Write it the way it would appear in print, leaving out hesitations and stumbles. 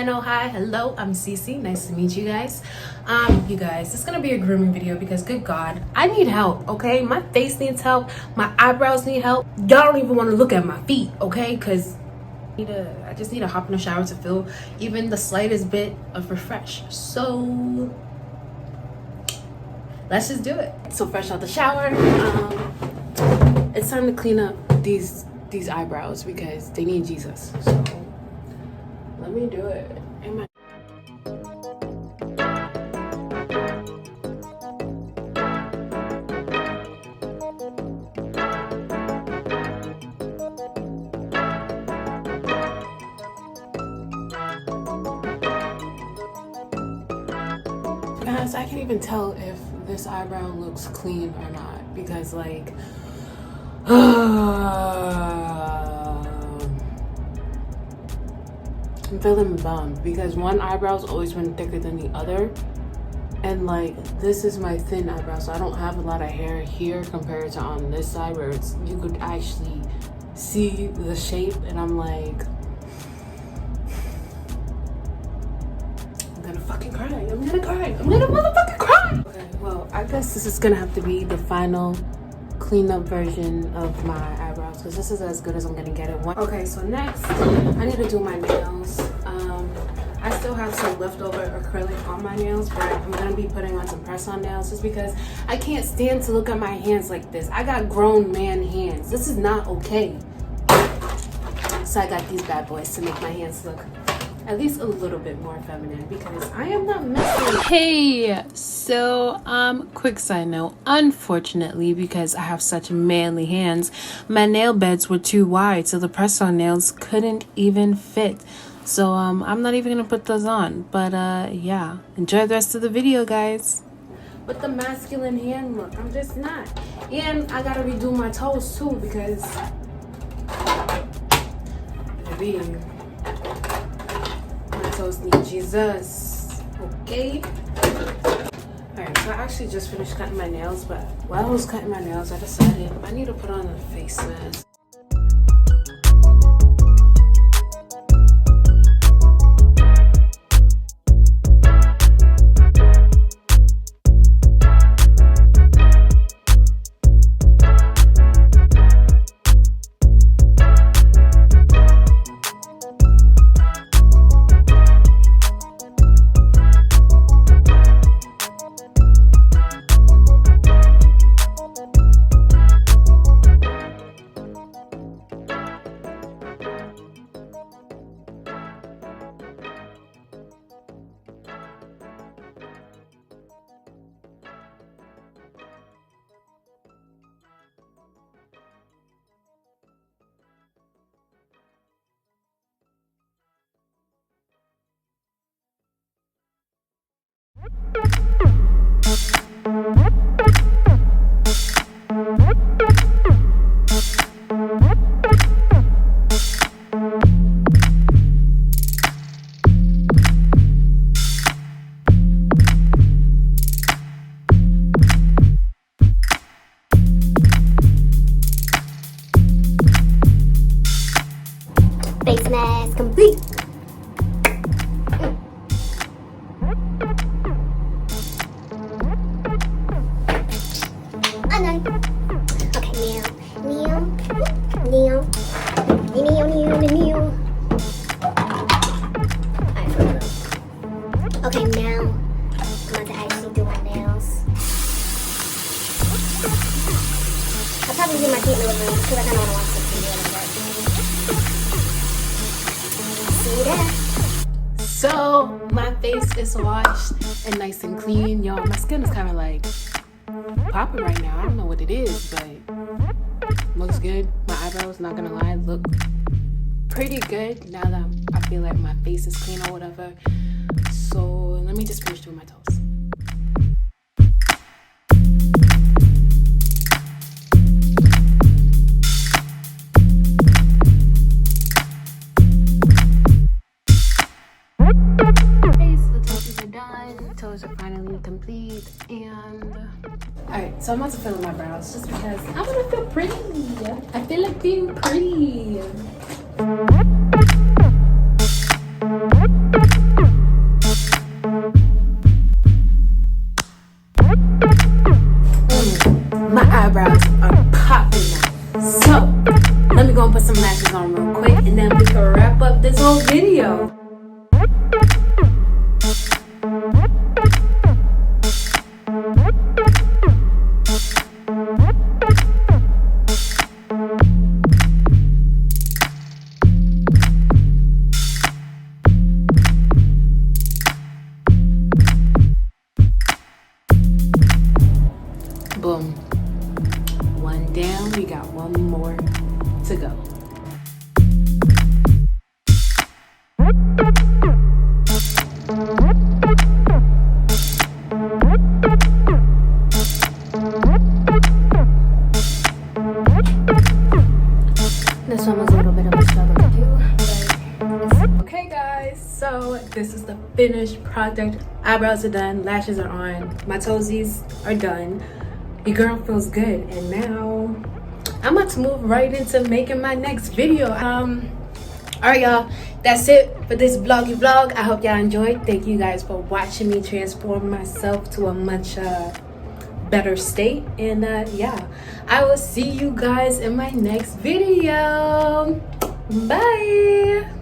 channel. Hi, hello, I'm Cece. Nice to meet you guys. You guys, it's gonna be a grooming video because good God, I need help, okay? My face needs help, my eyebrows need help. Y'all don't even want to look at my feet, okay? Because I just need to hop in the shower to feel even the slightest bit of refresh. So let's just do it. So fresh out the shower, it's time to clean up these eyebrows because they need Jesus. So let me do it. Amen. Guys, I can't even tell if this eyebrow looks clean or not because like I'm feeling bummed because one eyebrow's always been thicker than the other, and like this is my thin eyebrow, so I don't have a lot of hair here compared to on this side where it's you could actually see the shape, and I'm like I'm gonna fucking cry. I'm gonna motherfucking cry. Okay, well, I guess this is gonna have to be the final clean-up version of my eyebrows because this is as good as I'm gonna get it. Okay, so next I need to do my nails. I still have some leftover acrylic on my nails, but I'm gonna be putting on some press-on nails just because I can't stand to look at my hands like this. I got grown man hands. This is not okay. So I got these bad boys to make my hands look at least a little bit more feminine because I am not messing. Hey, so quick side note, unfortunately, because I have such manly hands, my nail beds were too wide, so the press-on nails couldn't even fit. So I'm not even gonna put those on, but yeah, enjoy the rest of the video, guys. With the masculine hand look, I'm just not. And I gotta redo my toes too because my toes need Jesus, okay? Alright, so I actually just finished cutting my nails, but while I was cutting my nails, I decided I need to put on a face mask. Face mask complete. Okay, kneel. Okay, now I'm about to actually do my nails. I'll probably do my feet in the living room because I kind of want to watch the video like that. See you there. So my face is washed and nice and clean, y'all. My skin is kind of like popping right now. I don't know what it is, but looks good. My eyebrows, not gonna lie, look pretty good now that I feel like my face is clean or whatever. So let me just finish doing my toes. Toes are finally complete, and alright, so I'm about to fill in my brows just because I want to feel pretty. I feel like being pretty. my eyebrows are popping now. So let me go and put some lashes on real quick, and then we can wrap up this whole video. Boom. One down, we got one more to go. This one was a little bit of a struggle to do, but okay guys, so this is the finished product. Eyebrows are done, lashes are on, my toesies are done. Your girl feels good, and now I'm about to move right into making my next video. Alright y'all, that's it for this vloggy vlog. I hope y'all enjoyed. Thank you guys for watching me transform myself to a much better state, and yeah, I will see you guys in my next video. Bye.